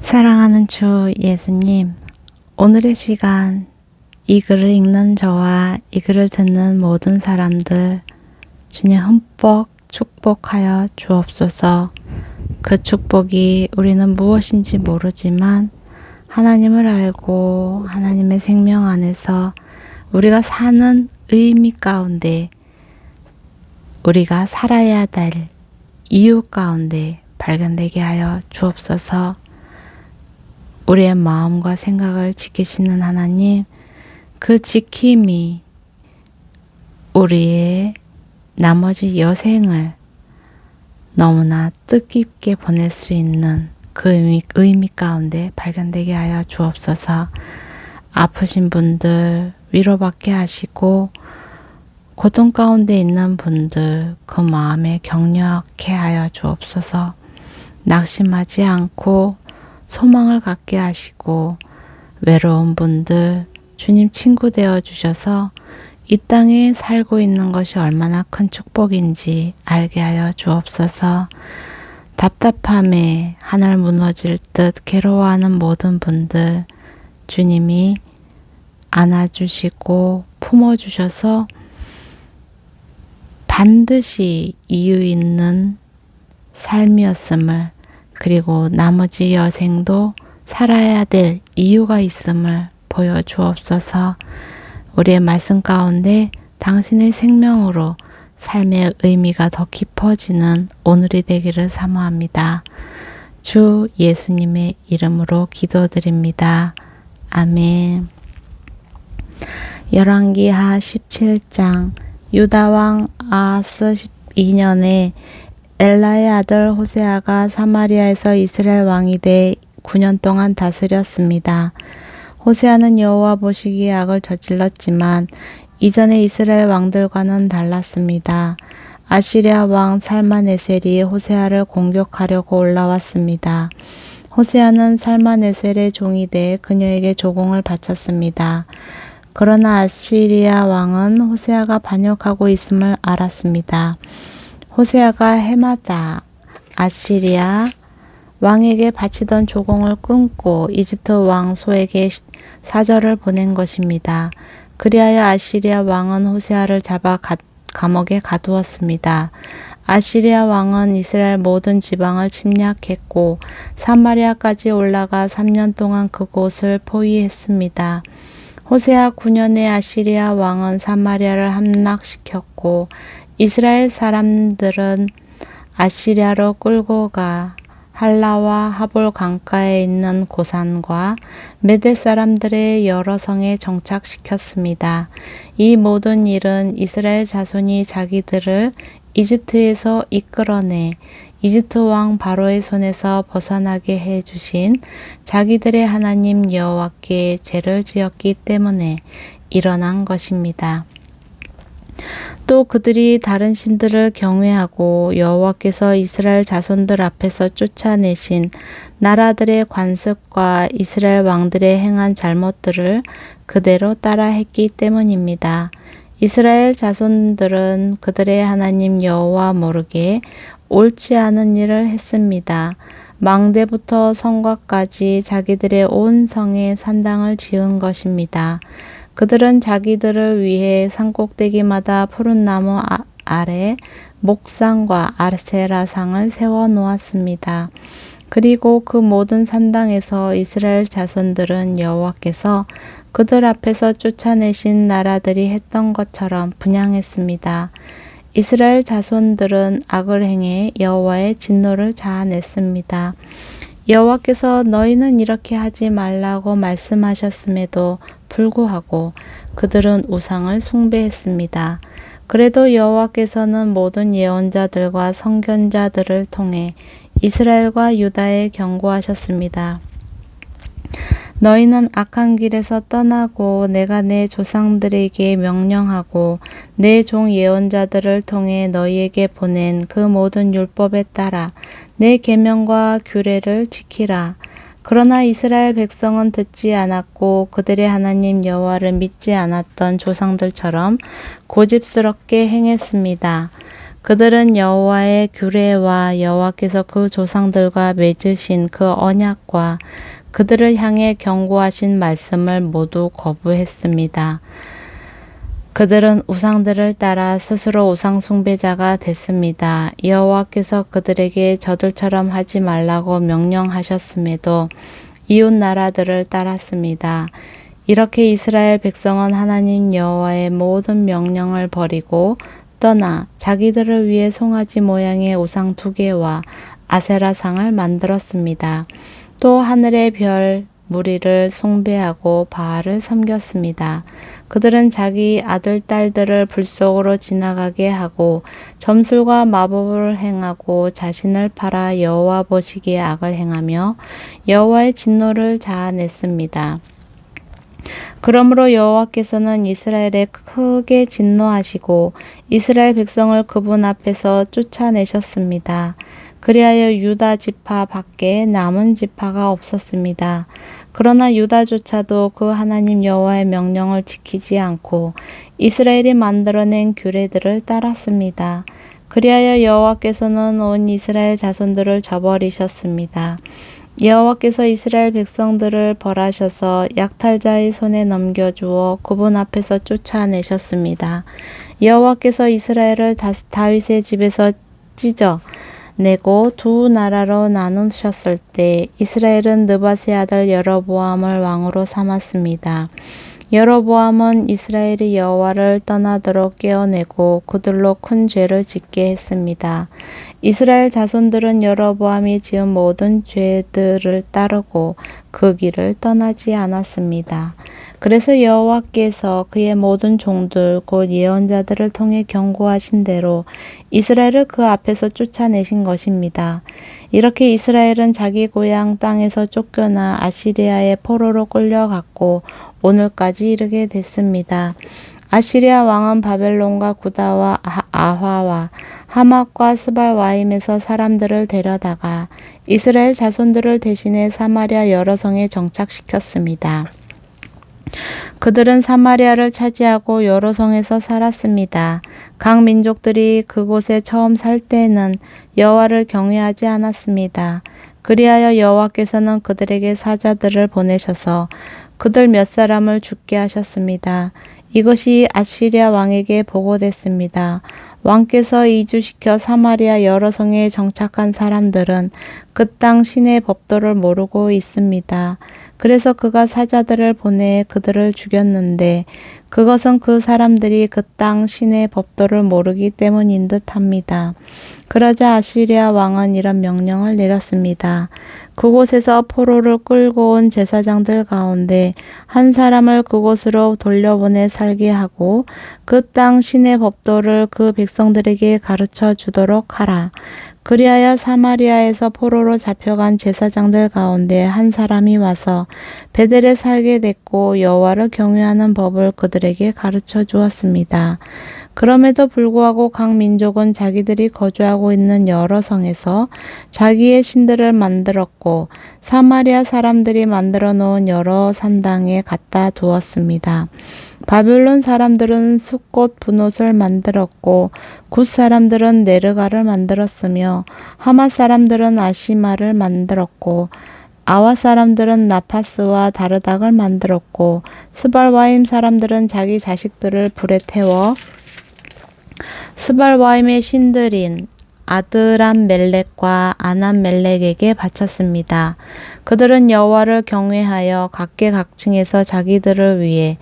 사랑하는 주 예수님, 오늘의 시간 이 글을 읽는 저와 이 글을 듣는 모든 사람들 주님 흠뻑 축복하여 주옵소서. 그 축복이 우리는 무엇인지 모르지만 하나님을 알고 하나님의 생명 안에서 우리가 사는 의미 가운데 우리가 살아야 될 이유 가운데 발견되게 하여 주옵소서. 우리의 마음과 생각을 지키시는 하나님, 그 지킴이 우리의 나머지 여생을 너무나 뜻깊게 보낼 수 있는 그 의미 가운데 발견되게 하여 주옵소서. 아프신 분들 위로받게 하시고 고통 가운데 있는 분들 그 마음에 격려케 하여 주옵소서. 낙심하지 않고 소망을 갖게 하시고 외로운 분들 주님 친구 되어 주셔서 이 땅에 살고 있는 것이 얼마나 큰 축복인지 알게 하여 주옵소서. 답답함에 하늘 무너질 듯 괴로워하는 모든 분들 주님이 안아주시고 품어주셔서 반드시 이유 있는 삶이었음을, 그리고 나머지 여생도 살아야 될 이유가 있음을 보여주옵소서. 우리의 말씀 가운데 당신의 생명으로 삶의 의미가 더 깊어지는 오늘이 되기를 사모합니다. 주 예수님의 이름으로 기도드립니다. 아멘. 열왕기하 17장. 유다왕 아하스 12년에 엘라의 아들 호세아가 사마리아에서 이스라엘 왕이 돼 9년 동안 다스렸습니다. 호세아는 여호와 보시기에 악을 저질렀지만 이전의 이스라엘 왕들과는 달랐습니다. 아시리아 왕 살마네셀이 호세아를 공격하려고 올라왔습니다. 호세아는 살마네셀의 종이 돼 그녀에게 조공을 바쳤습니다. 그러나 아시리아 왕은 호세아가 반역하고 있음을 알았습니다. 호세아가 해마다 아시리아 왕에게 바치던 조공을 끊고 이집트 왕 소에게 사절을 보낸 것입니다. 그리하여 아시리아 왕은 호세아를 잡아 감옥에 가두었습니다. 아시리아 왕은 이스라엘 모든 지방을 침략했고 사마리아까지 올라가 3년 동안 그곳을 포위했습니다. 호세아 9년에 아시리아 왕은 사마리아를 함락시켰고 이스라엘 사람들은 아시리아로 끌고 가 할라와 하볼 강가에 있는 고산과 메대 사람들의 여러 성에 정착시켰습니다. 이 모든 일은 이스라엘 자손이 자기들을 이집트에서 이끌어내 이집트 왕 바로의 손에서 벗어나게 해 주신 자기들의 하나님 여호와께 죄를 지었기 때문에 일어난 것입니다. 또 그들이 다른 신들을 경외하고 여호와께서 이스라엘 자손들 앞에서 쫓아내신 나라들의 관습과 이스라엘 왕들의 행한 잘못들을 그대로 따라했기 때문입니다. 이스라엘 자손들은 그들의 하나님 여호와 모르게 옳지 않은 일을 했습니다. 망대부터 성곽까지 자기들의 온 성에 산당을 지은 것입니다. 그들은 자기들을 위해 산꼭대기마다 푸른 나무 아래 목상과 아세라상을 세워 놓았습니다. 그리고 그 모든 산당에서 이스라엘 자손들은 여호와께서 그들 앞에서 쫓아내신 나라들이 했던 것처럼 분향했습니다. 이스라엘 자손들은 악을 행해 여호와의 진노를 자아냈습니다. 여호와께서 너희는 이렇게 하지 말라고 말씀하셨음에도 불구하고 그들은 우상을 숭배했습니다. 그래도 여호와께서는 모든 예언자들과 선견자들을 통해 이스라엘과 유다에 경고하셨습니다. 너희는 악한 길에서 떠나고 내가 내 조상들에게 명령하고 내 종 예언자들을 통해 너희에게 보낸 그 모든 율법에 따라 내 계명과 규례를 지키라. 그러나 이스라엘 백성은 듣지 않았고 그들의 하나님 여호와를 믿지 않았던 조상들처럼 고집스럽게 행했습니다. 그들은 여호와의 규례와 여호와께서 그 조상들과 맺으신 그 언약과 그들을 향해 경고하신 말씀을 모두 거부했습니다. 그들은 우상들을 따라 스스로 우상 숭배자가 됐습니다. 여호와께서 그들에게 저들처럼 하지 말라고 명령하셨음에도 이웃 나라들을 따랐습니다. 이렇게 이스라엘 백성은 하나님 여호와의 모든 명령을 버리고 떠나 자기들을 위해 송아지 모양의 우상 2개와 아세라상을 만들었습니다. 또 하늘의 별 무리를 숭배하고 바알을 섬겼습니다. 그들은 자기 아들, 딸들을 불 속으로 지나가게 하고 점술과 마법을 행하고 자신을 팔아 여호와 보시기에 악을 행하며 여호와의 진노를 자아냈습니다. 그러므로 여호와께서는 이스라엘에 크게 진노하시고 이스라엘 백성을 그분 앞에서 쫓아내셨습니다. 그리하여 유다 지파 밖에 남은 지파가 없었습니다. 그러나 유다조차도 그 하나님 여호와의 명령을 지키지 않고 이스라엘이 만들어낸 규례들을 따랐습니다. 그리하여 여호와께서는 온 이스라엘 자손들을 저버리셨습니다. 여호와께서 이스라엘 백성들을 벌하셔서 약탈자의 손에 넘겨주어 그분 앞에서 쫓아내셨습니다. 여호와께서 이스라엘을 다윗의 집에서 찢어 내고 2 나라로 나누셨을 때 이스라엘은 느밧의 아들 여로보암을 왕으로 삼았습니다. 여로보암은 이스라엘이 여호와를 떠나도록 깨어내고 그들로 큰 죄를 짓게 했습니다. 이스라엘 자손들은 여로보암이 지은 모든 죄들을 따르고 그 길을 떠나지 않았습니다. 그래서 여호와께서 그의 모든 종들 곧 예언자들을 통해 경고하신 대로 이스라엘을 그 앞에서 쫓아내신 것입니다. 이렇게 이스라엘은 자기 고향 땅에서 쫓겨나 아시리아의 포로로 끌려갔고 오늘까지 이르게 됐습니다. 아시리아 왕은 바벨론과 구다와 아화와 하맛과 스발와임에서 사람들을 데려다가 이스라엘 자손들을 대신해 사마리아 여러 성에 정착시켰습니다. 그들은 사마리아를 차지하고 여러 성에서 살았습니다. 각 민족들이 그곳에 처음 살 때에는 여호와를 경외하지 않았습니다. 그리하여 여호와께서는 그들에게 사자들을 보내셔서 그들 몇 사람을 죽게 하셨습니다. 이것이 아시리아 왕에게 보고됐습니다. 왕께서 이주시켜 사마리아 여러 성에 정착한 사람들은 그 땅 신의 법도를 모르고 있습니다. 그래서 그가 사자들을 보내 그들을 죽였는데 그것은 그 사람들이 그 땅 신의 법도를 모르기 때문인 듯합니다. 그러자 아시리아 왕은 이런 명령을 내렸습니다. 그곳에서 포로를 끌고 온 제사장들 가운데 한 사람을 그곳으로 돌려보내 살게 하고 그 땅 신의 법도를 그 백성들에게 가르쳐 주도록 하라. 그리하여 사마리아에서 포로로 잡혀간 제사장들 가운데 한 사람이 와서 베델에 살게 됐고 여호와를 경외하는 법을 그들에게 가르쳐 주었습니다. 그럼에도 불구하고 각 민족은 자기들이 거주하고 있는 여러 성에서 자기의 신들을 만들었고 사마리아 사람들이 만들어 놓은 여러 산당에 갖다 두었습니다. 바벨론 사람들은 숫꽃 분옷을 만들었고 굿 사람들은 네르가를 만들었으며 하맛 사람들은 아시마를 만들었고 아와 사람들은 나파스와 다르닥을 만들었고 스발와임 사람들은 자기 자식들을 불에 태워 스발와임의 신들인 아드람 멜렉과 아남 멜렉에게 바쳤습니다. 그들은 여호와를 경외하여 각계각층에서 자기들을 위해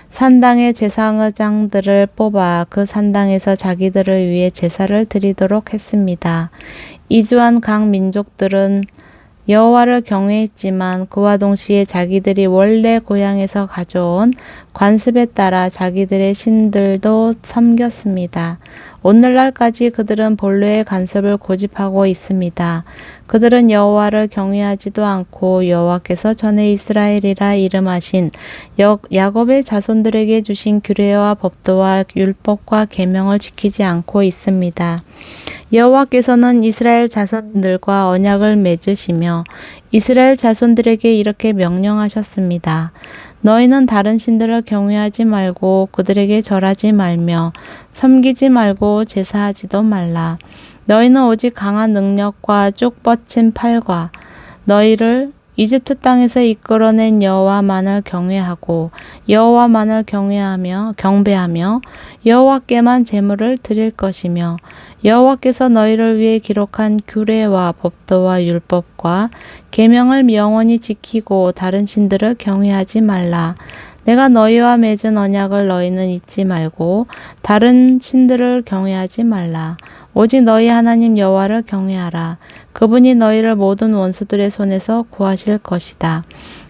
산당의 제사장들을 뽑아 그 산당에서 자기들을 위해 제사를 드리도록 했습니다. 이주한 각 민족들은 여호와를 경외했지만 그와 동시에 자기들이 원래 고향에서 가져온 관습에 따라 자기들의 신들도 섬겼습니다. 오늘날까지 그들은 본래의 관습을 고집하고 있습니다. 그들은 여호와를 경외하지도 않고 여호와께서 전에 이스라엘이라 이름하신 야곱의 자손들에게 주신 규례와 법도와 율법과 계명을 지키지 않고 있습니다. 여호와께서는 이스라엘 자손들과 언약을 맺으시며 이스라엘 자손들에게 이렇게 명령하셨습니다. 너희는 다른 신들을 경외하지 말고 그들에게 절하지 말며 섬기지 말고 제사하지도 말라. 너희는 오직 강한 능력과 쭉 뻗친 팔과 너희를 이집트 땅에서 이끌어낸 여호와만을 경외하고 여호와만을 경배하며 여호와께만 제물을 드릴 것이며 여호와께서 너희를 위해 기록한 규례와 법도와 율법과 계명을 영원히 지키고 다른 신들을 경외하지 말라. 내가 너희와 맺은 언약을 너희는 잊지 말고 다른 신들을 경외하지 말라. 오직 너희 하나님 여호와를 경외하라. 그분이 너희를 모든 원수들의 손에서 구하실 것이다.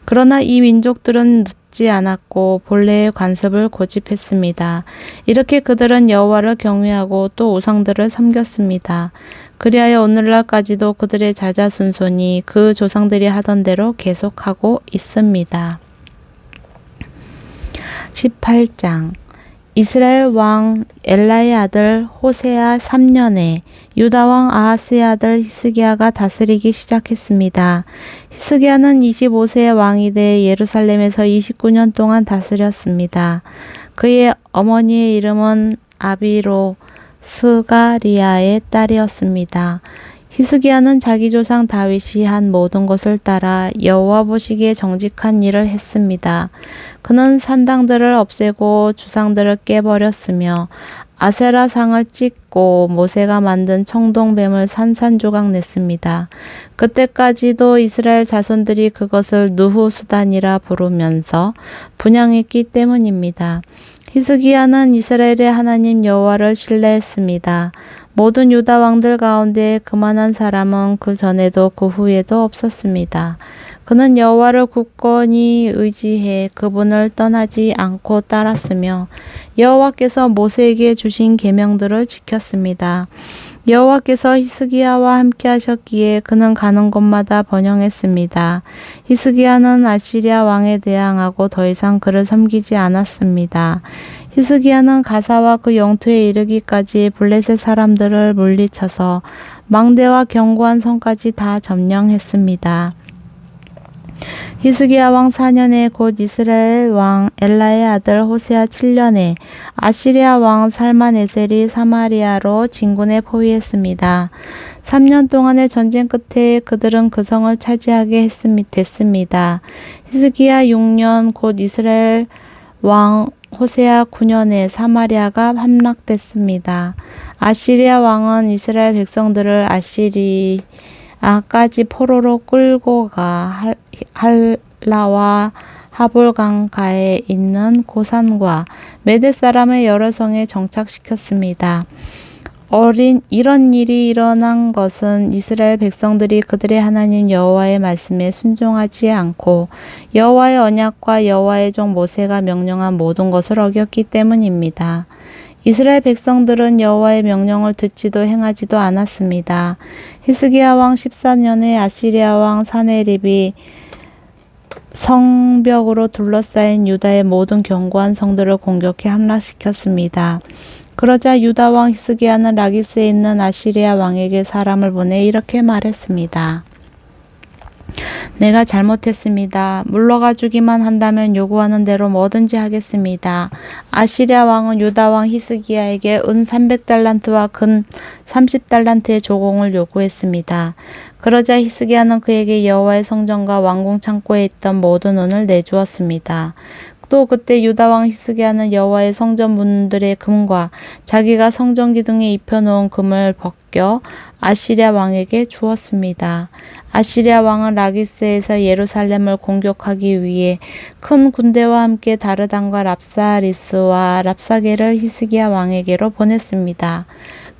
그러나 이 민족들은 듣지 않았고 본래의 관습을 고집했습니다. 이렇게 그들은 여호와를 경외하고 또 우상들을 섬겼습니다. 그리하여 오늘날까지도 그들의 자자손손이 그 조상들이 하던 대로 계속하고 있습니다. 18장 이스라엘 왕 엘라의 아들 호세아 3년에 유다 왕 아하스의 아들 히스기야가 다스리기 시작했습니다. 히스기야는 25세의 왕이 돼 예루살렘에서 29년 동안 다스렸습니다. 그의 어머니의 이름은 아비로 스가리아의 딸이었습니다. 히스기야는 자기 조상 다윗이 한 모든 것을 따라 여호와 보시기에 정직한 일을 했습니다. 그는 산당들을 없애고 주상들을 깨버렸으며 아세라 상을 찢고 모세가 만든 청동뱀을 산산조각 냈습니다. 그때까지도 이스라엘 자손들이 그것을 느후수단이라 부르면서 분향했기 때문입니다. 히스기야는 이스라엘의 하나님 여호와를 신뢰했습니다. 모든 유다 왕들 가운데 그만한 사람은 그 전에도 그 후에도 없었습니다. 그는 여호와를 굳건히 의지해 그분을 떠나지 않고 따랐으며 여호와께서 모세에게 주신 계명들을 지켰습니다. 여호와께서 히스기야와 함께 하셨기에 그는 가는 곳마다 번영했습니다. 히스기야는 아시리아 왕에 대항하고 더 이상 그를 섬기지 않았습니다. 히스기야는 가사와 그 영토에 이르기까지 블레셋 사람들을 물리쳐서 망대와 견고한 성까지 다 점령했습니다. 히스기야 왕 4년에 곧 이스라엘 왕 엘라의 아들 호세아 7년에 아시리아 왕 살만에셀이 사마리아로 진군에 포위했습니다. 3년 동안의 전쟁 끝에 그들은 그 성을 차지하게 됐습니다. 히스기야 6년 곧 이스라엘 왕 호세아 9년에 사마리아가 함락됐습니다. 아시리아 왕은 이스라엘 백성들을 아시리아까지 포로로 끌고 가 할라와 하볼강가에 있는 고산과 메대 사람의 여러 성에 정착시켰습니다. 이런 일이 일어난 것은 이스라엘 백성들이 그들의 하나님 여호와의 말씀에 순종하지 않고 여호와의 언약과 여호와의 종 모세가 명령한 모든 것을 어겼기 때문입니다. 이스라엘 백성들은 여호와의 명령을 듣지도 행하지도 않았습니다. 히스기야 왕 14년에 아시리아 왕 사네립이 성벽으로 둘러싸인 유다의 모든 견고한 성들을 공격해 함락시켰습니다. 그러자 유다 왕 히스기야는 라기스에 있는 아시리아 왕에게 사람을 보내 이렇게 말했습니다. 내가 잘못했습니다. 물러가 주기만 한다면 요구하는 대로 뭐든지 하겠습니다. 아시리아 왕은 유다 왕 히스기야에게 은 300달란트와 금 30달란트의 조공을 요구했습니다. 그러자 히스기야는 그에게 여호와의 성전과 왕궁 창고에 있던 모든 은을 내주었습니다. 또 그때 유다 왕 히스기야는 여호와의 성전 문들의 금과 자기가 성전 기둥에 입혀놓은 금을 벗겨 아시리아 왕에게 주었습니다. 아시리아 왕은 라기스에서 예루살렘을 공격하기 위해 큰 군대와 함께 다르단과 랍사리스와 랍사게를 히스기야 왕에게로 보냈습니다.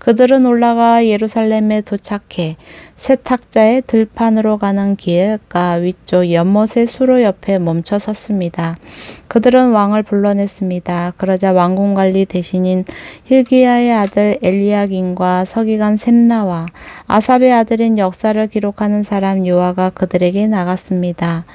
그들은 올라가 예루살렘에 도착해 세탁자의 들판으로 가는 길가 위쪽 연못의 수로 옆에 멈춰 섰습니다. 그들은 왕을 불러냈습니다. 그러자 왕궁관리 대신인 hil기야의 아들 엘리야긴과 서기관 셈나와 아삽의 아들인 역사를 기록하는 사람 요아가 그들에게 나갔습니다.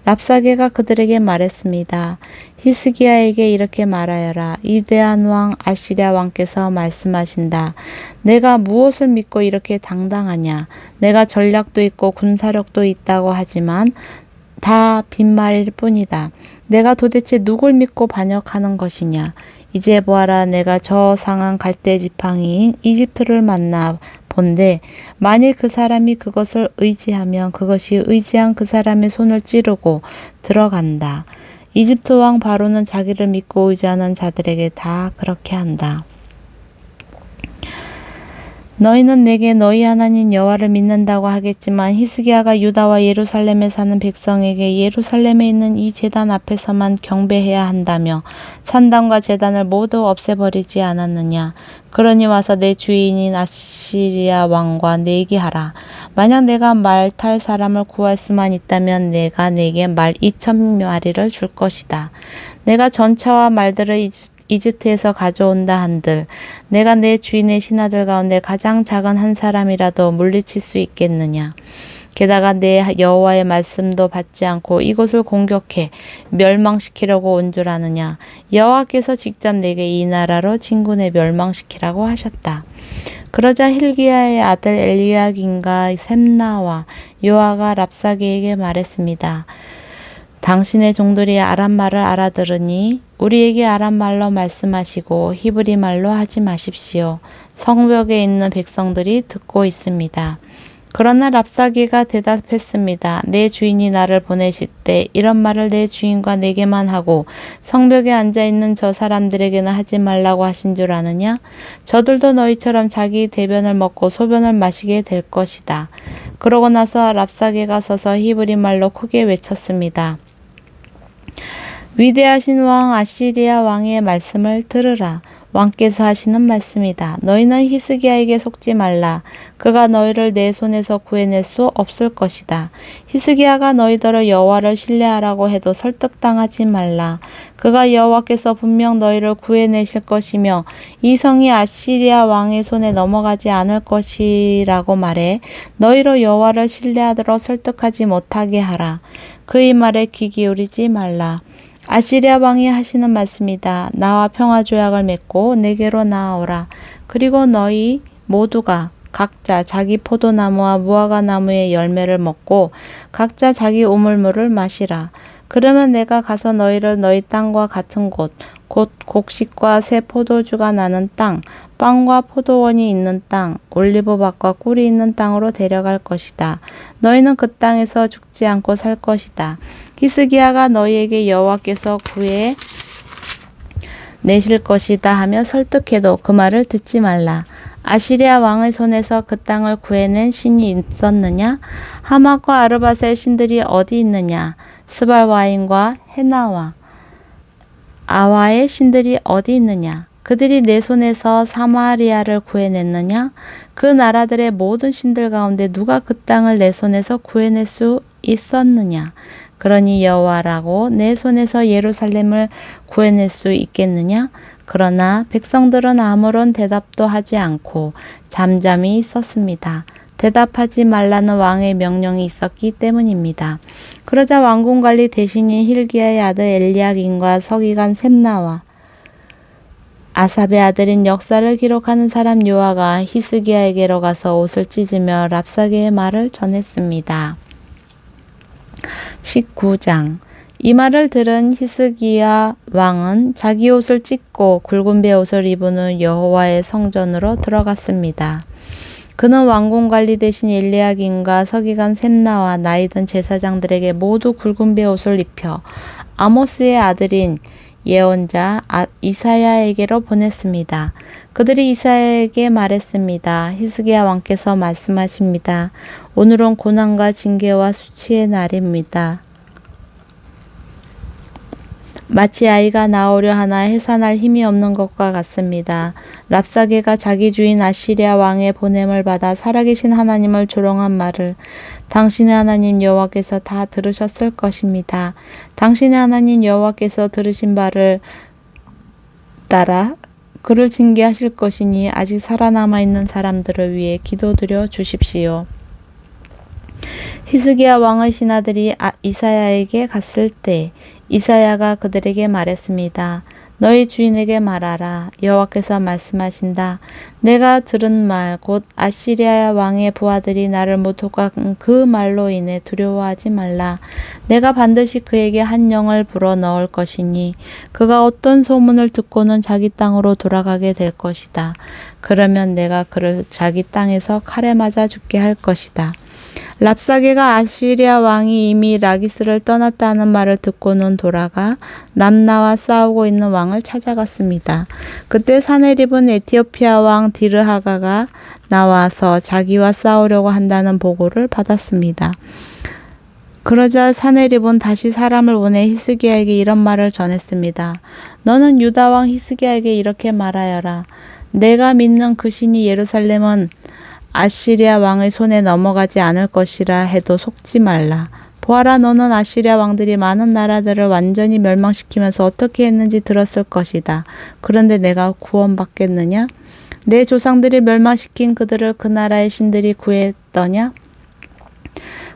랍사게가 그들에게 말했습니다. 히스기야에게 이렇게 말하여라. 위대한 왕 아시리아 왕께서 말씀하신다. 내가 무엇을 믿고 이렇게 당당하냐? 내가 전략도 있고 군사력도 있다고 하지만 다 빈말일 뿐이다. 내가 도대체 누굴 믿고 반역하는 것이냐. 이제 보아라, 내가 저 상한 갈대 지팡이인 이집트를 만나 본데 만일 그 사람이 그것을 의지하면 그것이 의지한 그 사람의 손을 찌르고 들어간다. 이집트 왕 바로는 자기를 믿고 의지하는 자들에게 다 그렇게 한다. 너희는 내게 너희 하나님 여호와를 믿는다고 하겠지만 히스기야가 유다와 예루살렘에 사는 백성에게 예루살렘에 있는 이 제단 앞에서만 경배해야 한다며 산당과 제단을 모두 없애버리지 않았느냐. 그러니 와서 내 주인인 아시리아 왕과 내기하라. 만약 내가 말 탈 사람을 구할 수만 있다면 내가 내게 말 2,000마리를 줄 것이다. 내가 전차와 말들을 이집트에서 가져온다 한들 내가 내 주인의 신하들 가운데 가장 작은 한 사람이라도 물리칠 수 있겠느냐. 게다가 내 여호와의 말씀도 받지 않고 이곳을 공격해 멸망시키려고 온 줄 아느냐. 여호와께서 직접 내게 이 나라로 진군해 멸망시키라고 하셨다. 그러자 hil기야의 아들 엘리야김과 셈나와 요아가 랍사게에게 말했습니다. 당신의 종들이 아람 말을 알아들으니 우리에게 아람 말로 말씀하시고 히브리 말로 하지 마십시오. 성벽에 있는 백성들이 듣고 있습니다. 그러나 랍사게가 대답했습니다. 내 주인이 나를 보내실 때 이런 말을 내 주인과 내게만 하고 성벽에 앉아있는 저 사람들에게는 하지 말라고 하신 줄 아느냐? 저들도 너희처럼 자기 대변을 먹고 소변을 마시게 될 것이다. 그러고 나서 랍사게가 서서 히브리 말로 크게 외쳤습니다. 위대하신 왕 아시리아 왕의 말씀을 들으라. 왕께서 하시는 말씀이다. 너희는 히스기야에게 속지 말라. 그가 너희를 내 손에서 구해낼 수 없을 것이다. 히스기야가 너희더러 여호와를 신뢰하라고 해도 설득당하지 말라. 그가 여호와께서 분명 너희를 구해내실 것이며 이 성이 아시리아 왕의 손에 넘어가지 않을 것이라고 말해 너희로 여호와를 신뢰하도록 설득하지 못하게 하라. 그의 말에 귀 기울이지 말라. 아시리아 왕이 하시는 말씀이다. 나와 평화 조약을 맺고 내게로 나아오라. 그리고 너희 모두가 각자 자기 포도나무와 무화과 나무의 열매를 먹고 각자 자기 우물물을 마시라. 그러면 내가 가서 너희를 너희 땅과 같은 곳, 곧 곡식과 새 포도주가 나는 땅, 빵과 포도원이 있는 땅, 올리브밭과 꿀이 있는 땅으로 데려갈 것이다. 너희는 그 땅에서 죽지 않고 살 것이다. 히스기야가 너희에게 여호와께서 구해 내실 것이다 하며 설득해도 그 말을 듣지 말라. 아시리아 왕의 손에서 그 땅을 구해낸 신이 있었느냐? 하맛과 아르밧의 신들이 어디 있느냐? 스발와인과 헤나와 아와의 신들이 어디 있느냐? 그들이 내 손에서 사마리아를 구해냈느냐? 그 나라들의 모든 신들 가운데 누가 그 땅을 내 손에서 구해낼 수 있었느냐? 그러니 여호와라고 내 손에서 예루살렘을 구해낼 수 있겠느냐? 그러나 백성들은 아무런 대답도 하지 않고 잠잠히 있었습니다. 대답하지 말라는 왕의 명령이 있었기 때문입니다. 그러자 왕궁관리 대신인 hil기야의 아들 엘리야김과 서기관 셈나와 아삽의 아들인 역사를 기록하는 사람 요아가 히스기야에게로 가서 옷을 찢으며 랍사게의 말을 전했습니다. 19장. 이 말을 들은 히스기야 왕은 자기 옷을 찢고 굵은 베옷을 입은 후 여호와의 성전으로 들어갔습니다. 그는 왕궁 관리 대신 엘리야김과 서기관 셈나와 나이든 제사장들에게 모두 굵은 베옷을 입혀 아모스의 아들인 예언자 이사야에게로 보냈습니다. 그들이 이사야에게 말했습니다. 히스기야 왕께서 말씀하십니다. 오늘은 고난과 징계와 수치의 날입니다. 마치 아이가 나오려 하나 해산할 힘이 없는 것과 같습니다. 랍사게가 자기 주인 아시리아 왕의 보냄을 받아 살아계신 하나님을 조롱한 말을 당신의 하나님 여호와께서 다 들으셨을 것입니다. 당신의 하나님 여호와께서 들으신 바를 따라 그를 징계하실 것이니 아직 살아남아 있는 사람들을 위해 기도드려 주십시오. 히스기야 왕의 신하들이 이사야에게 갔을 때 이사야가 그들에게 말했습니다. 너희 주인에게 말하라. 여호와께서 말씀하신다. 내가 들은 말 곧 아시리아 왕의 부하들이 나를 모독한 그 말로 인해 두려워하지 말라. 내가 반드시 그에게 한 영을 불어 넣을 것이니 그가 어떤 소문을 듣고는 자기 땅으로 돌아가게 될 것이다. 그러면 내가 그를 자기 땅에서 칼에 맞아 죽게 할 것이다. 랍사게가 아시리아 왕이 이미 라기스를 떠났다는 말을 듣고는 돌아가 람나와 싸우고 있는 왕을 찾아갔습니다. 그때 사네립은 에티오피아 왕 디르하가가 나와서 자기와 싸우려고 한다는 보고를 받았습니다. 그러자 사네립은 다시 사람을 보내 히스기야에게 이런 말을 전했습니다. 너는 유다 왕 히스기야에게 이렇게 말하여라. 내가 믿는 그 신이 예루살렘은 아시리아 왕의 손에 넘어가지 않을 것이라 해도 속지 말라. 보아라, 너는 아시리아 왕들이 많은 나라들을 완전히 멸망시키면서 어떻게 했는지 들었을 것이다. 그런데 내가 구원받겠느냐? 내 조상들이 멸망시킨 그들을 그 나라의 신들이 구했더냐?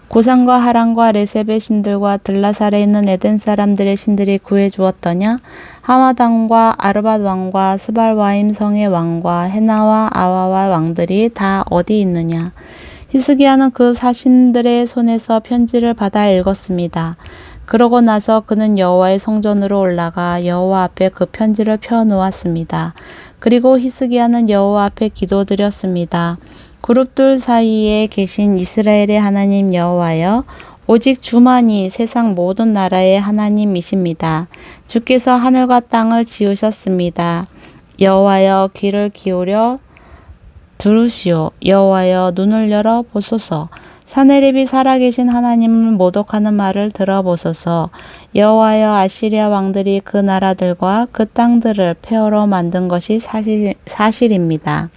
고산과 하란과 레셉의 신들과 들라살에 있는 에덴 사람들의 신들이 구해주었더냐? 하마당과 아르밧 왕과 스발와임 성의 왕과 헤나와 아와와 왕들이 다 어디 있느냐? 히스기야는 그 사신들의 손에서 편지를 받아 읽었습니다. 그러고 나서 그는 여호와의 성전으로 올라가 여호와 앞에 그 편지를 펴놓았습니다. 그리고 히스기야는 여호와 앞에 기도드렸습니다. 그룹들 사이에 계신 이스라엘의 하나님 여호와여, 오직 주만이 세상 모든 나라의 하나님이십니다. 주께서 하늘과 땅을 지으셨습니다. 여호와여, 귀를 기울여 들으시오. 여호와여, 눈을 열어 보소서. 사네립이 살아계신 하나님을 모독하는 말을 들어보소서. 여호와여, 아시리아 왕들이 그 나라들과 그 땅들을 폐허로 만든 것이 사실입니다.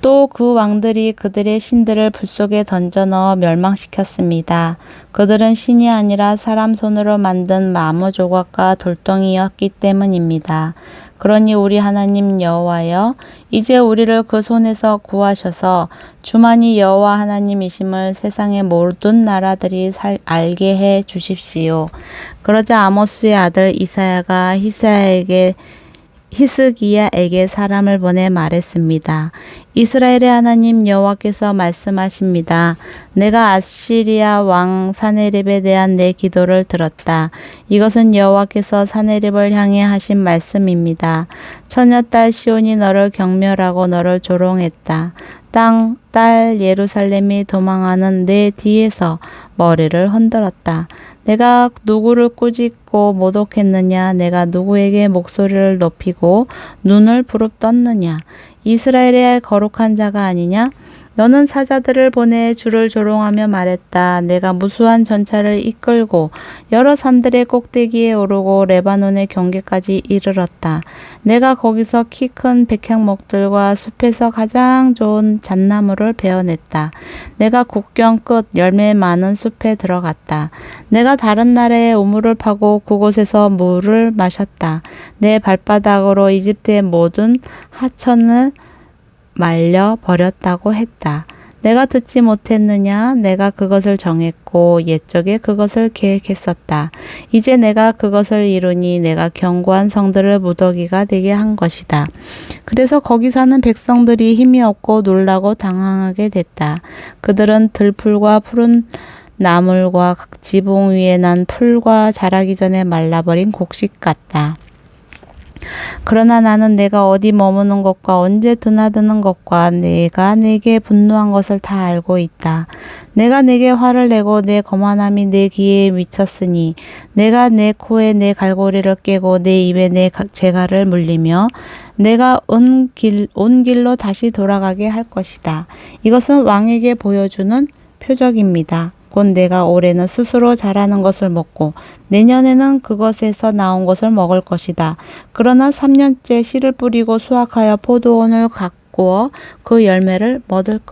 또 그 왕들이 그들의 신들을 불 속에 던져 넣어 멸망시켰습니다. 그들은 신이 아니라 사람 손으로 만든 나무 조각과 돌덩이였기 때문입니다. 그러니 우리 하나님 여호와여, 이제 우리를 그 손에서 구하셔서 주만이 여호와 하나님이심을 세상의 모든 나라들이 알게 해 주십시오. 그러자 아모스의 아들 이사야가 히스기야에게 사람을 보내 말했습니다. 이스라엘의 하나님 여호와께서 말씀하십니다. 내가 아시리아 왕 사네립에 대한 내 기도를 들었다. 이것은 여호와께서 사네립을 향해 하신 말씀입니다. 처녀딸 시온이 너를 경멸하고 너를 조롱했다. 딸 예루살렘이 도망하는 내 뒤에서 머리를 흔들었다. 내가 누구를 꾸짖고 모독했느냐? 내가 누구에게 목소리를 높이고 눈을 부릅떴느냐? 이스라엘의 거룩한 자가 아니냐? 너는 사자들을 보내 주를 조롱하며 말했다. 내가 무수한 전차를 이끌고 여러 산들의 꼭대기에 오르고 레바논의 경계까지 이르렀다. 내가 거기서 키 큰 백향목들과 숲에서 가장 좋은 잣나무를 베어냈다. 내가 국경 끝 열매 많은 숲에 들어갔다. 내가 다른 나라의 우물을 파고 그곳에서 물을 마셨다. 내 발바닥으로 이집트의 모든 하천을 말려 버렸다고 했다. 내가 듣지 못했느냐? 내가 그것을 정했고 옛적에 그것을 계획했었다. 이제 내가 그것을 이루니 내가 견고한 성들을 무더기가 되게 한 것이다. 그래서 거기 사는 백성들이 힘이 없고 놀라고 당황하게 됐다. 그들은 들풀과 푸른 나물과 지붕 위에 난 풀과 자라기 전에 말라버린 곡식 같다. 그러나 나는 내가 어디 머무는 것과 언제 드나드는 것과 내가 내게 분노한 것을 다 알고 있다. 내가 내게 화를 내고 내 거만함이 내 귀에 미쳤으니 내가 내 코에 내 갈고리를 깨고 내 입에 내 재갈을 물리며 내가 온 길로 다시 돌아가게 할 것이다. 이것은 왕에게 보여주는 표적입니다. 곧 내가 올해는 스스로 자라는 것을 먹고 내년에는 그것에서 나온 것을 먹을 것이다. 그러나 3년째 씨를 뿌리고 수확하여 포도원을 가꾸어 그 열매를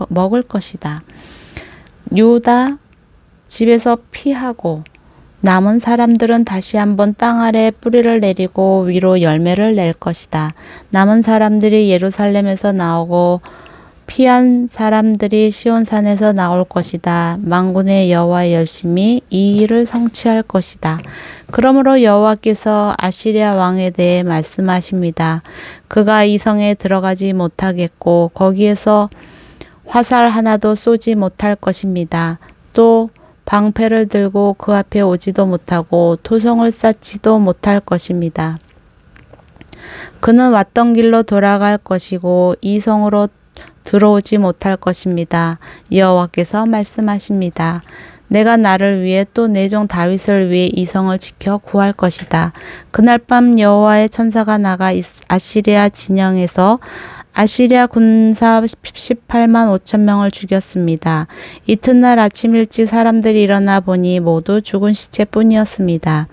먹을 것이다. 유다 집에서 피하고 남은 사람들은 다시 한번 땅 아래 뿌리를 내리고 위로 열매를 낼 것이다. 남은 사람들이 예루살렘에서 나오고 피한 사람들이 시온산에서 나올 것이다. 만군의 여호와 열심히 이 일을 성취할 것이다. 그러므로 여호와께서 아시리아 왕에 대해 말씀하십니다. 그가 이 성에 들어가지 못하겠고 거기에서 화살 하나도 쏘지 못할 것입니다. 또 방패를 들고 그 앞에 오지도 못하고 토성을 쌓지도 못할 것입니다. 그는 왔던 길로 돌아갈 것이고 이 성으로 들어오지 못할 것입니다. 여호와께서 말씀하십니다. 내가 나를 위해 또 내 종 다윗을 위해 이 성을 지켜 구할 것이다. 그날 밤 여호와의 천사가 나가 아시리아 진영에서 아시리아 군사 18만 5천 명을 죽였습니다. 이튿날 아침 일찍 사람들이 일어나 보니 모두 죽은 시체뿐이었습니다.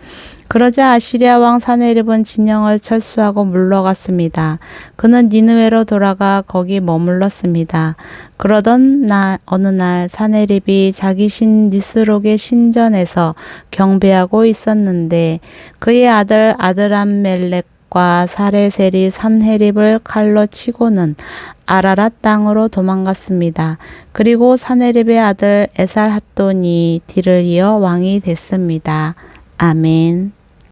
그러자 아시리아 왕 사네립은 진영을 철수하고 물러갔습니다. 그는 니느웨로 돌아가 거기 머물렀습니다. 그러던 어느 날 사네립이 자기 신 니스록의 신전에서 경배하고 있었는데 그의 아들 아드람멜렉과 사레셀이 산헤립을 칼로 치고는 아라랏 땅으로 도망갔습니다. 그리고 사네립의 아들 에살핫돈이 뒤를 이어 왕이 됐습니다. 아멘.